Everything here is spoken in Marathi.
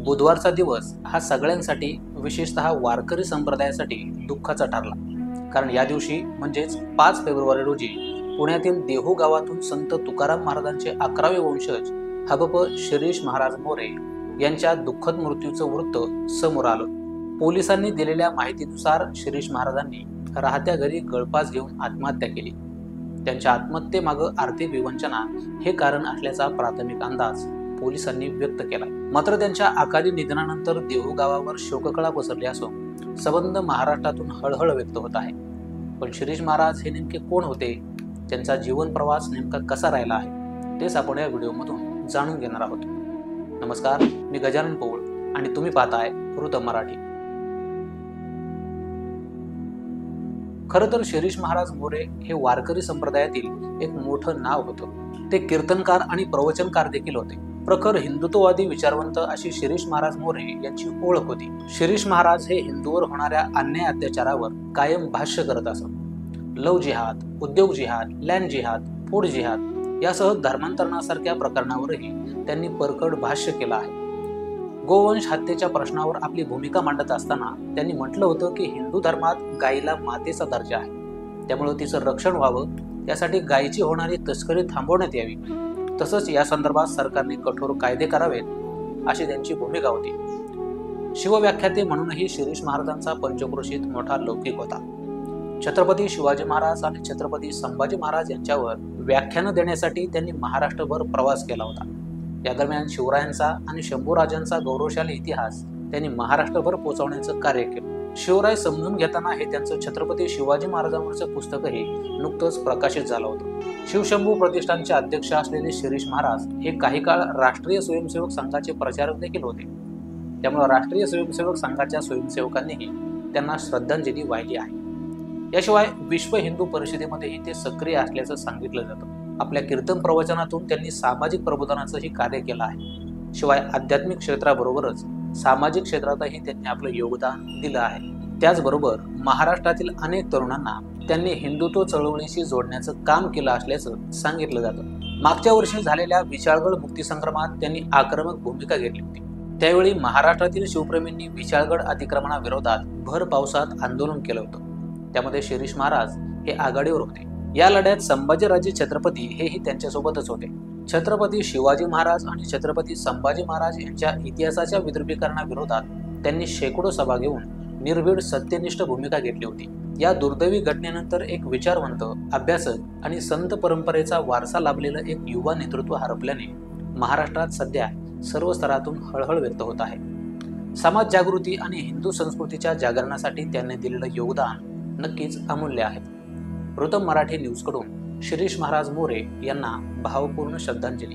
बुधवारचा दिवस हा सगळ्यांसाठी, विशेषतः वारकरी संप्रदायासाठी दुःखाचा ठरला. कारण या दिवशी म्हणजेच 5 फेब्रुवारी रोजी पुण्यातील देहू गावातून संत तुकाराम महाराजांचे 11वे वंशज हबप शिरीष महाराज मोरे यांच्या दुःखद मृत्यूचं वृत्त समोर आलं. पोलिसांनी दिलेल्या माहितीनुसार शिरीष महाराजांनी राहत्या घरी गळफास घेऊन आत्महत्या केली. त्यांच्या आत्महत्येमागं आर्थिक विवंचना हे कारण असल्याचा प्राथमिक अंदाज पोलिसांनी व्यक्त केला. मात्र त्यांच्या अकाली निधनानंतर देहू गावावर शोककळा पसरली असून संबंध महाराष्ट्रातून हळहळ व्यक्त होत आहे. पण शिरीष महाराज हे नेमके कोण होते, त्यांचा जीवन प्रवास नेमका कसा राहिला आहे, तेच आपण या व्हिडिओमधून जाणून घेणार आहोत. नमस्कार, मी गजानन पौळ आणि तुम्ही पाहताय वृत्त मराठी. खरं तर शिरीष महाराज मोरे हे वारकरी संप्रदायातील एक मोठं नाव होतं. ते कीर्तनकार आणि प्रवचनकार देखील होते. प्रखर हिंदुत्ववादी विचारवंत अशी शिरीष महाराज मोरे यांची ओळख होती. शिरीष महाराज हे हिंदूवर होणाऱ्या अन्याय अत्याचारावर कायम भाष्य करत असत. लव जिहाद, उद्योग जिहाद, लँड जिहाद, फूड जिहाद यासह धर्मांतरणासारख्या प्रकरणावरही त्यांनी परखड भाष्य केलं आहे. गोवंश हत्येच्या प्रश्नावर आपली भूमिका मांडत असताना त्यांनी म्हटलं होतं की हिंदू धर्मात गायीला मातेचा दर्जा आहे, त्यामुळे तिचं रक्षण व्हावं, यासाठी गायीची होणारी तस्करी थांबवण्यात यावी. तसंच या संदर्भात सरकारने कठोर कायदे करावेत अशी त्यांची भूमिका होती. शिवव्याख्याते म्हणूनही शिरीष महाराजांचा पंचक्रोशीत मोठा लौकिक होता. छत्रपती शिवाजी महाराज आणि छत्रपती संभाजी महाराज यांच्यावर व्याख्यानं देण्यासाठी त्यांनी महाराष्ट्रभर प्रवास केला होता. या दरम्यान शिवरायांचा आणि शंभूराजांचा गौरवशाली इतिहास त्यांनी महाराष्ट्रभर पोहोचवण्याचं कार्य केलं. शिवराय समजून घेताना हे त्यांचं छत्रपती शिवाजी महाराजांवरचं पुस्तकही नुकतंच प्रकाशित झालं होतं. शिवशंभू प्रतिष्ठानचे अध्यक्ष असलेले शिरीष महाराज हे काही काळ राष्ट्रीय स्वयंसेवक संघाचे प्रचारक देखील होते. त्यामुळे राष्ट्रीय स्वयंसेवक संघाच्या स्वयंसेवकांनीही त्यांना श्रद्धांजली वाहिली आहे. याशिवाय विश्व हिंदू परिषदेमध्येही ते सक्रिय असल्याचं सांगितलं जातं. आपल्या कीर्तन प्रवचनातून त्यांनी सामाजिक प्रबोधनाचंही कार्य केलं आहे. शिवाय आध्यात्मिक क्षेत्राबरोबरच सामाजिक क्षेत्रातही त्यांनी आपलं योगदान दिलं आहे. त्याचबरोबर महाराष्ट्रातील अनेक तरुणांना त्यांनी हिंदुत्व चळवळीशी जोडण्याचं काम केलं असल्याचं सांगितलं जातं. मागच्या वर्षी झालेल्या विशाळगड मुक्तीसंग्रामात त्यांनी आक्रमक भूमिका घेतली होती. त्यावेळी महाराष्ट्रातील शिवप्रेमींनी विशाळगड अतिक्रमणाविरोधात भर पावसात आंदोलन केलं होतं. त्यामध्ये शिरीष महाराज हे आघाडीवर होते. या लढ्यात संभाजीराजे छत्रपती हेही त्यांच्यासोबतच होते. छत्रपती शिवाजी महाराज आणि छत्रपती संभाजी महाराज यांच्या इतिहासाच्या विद्रुपीकरणाविरोधात त्यांनी शेकडो सभा घेऊन निर्भीड सत्यनिष्ठ भूमिका घेतली होती. या दुर्दैवी घटनेनंतर एक विचारवंत, अभ्यासक आणि संत परंपरेचा वारसा लाभलेलं एक युवा नेतृत्व हरपल्याने महाराष्ट्रात सध्या सर्व स्तरातून हळहळ व्यक्त होत आहे. समाज जागृती आणि हिंदू संस्कृतीच्या जागरणासाठी त्यांनी दिलेलं योगदान नक्कीच अमूल्य आहे. वृत्त मराठी न्यूजकडून शिरीष महाराज मोरे यांना भावपूर्ण श्रद्धांजली.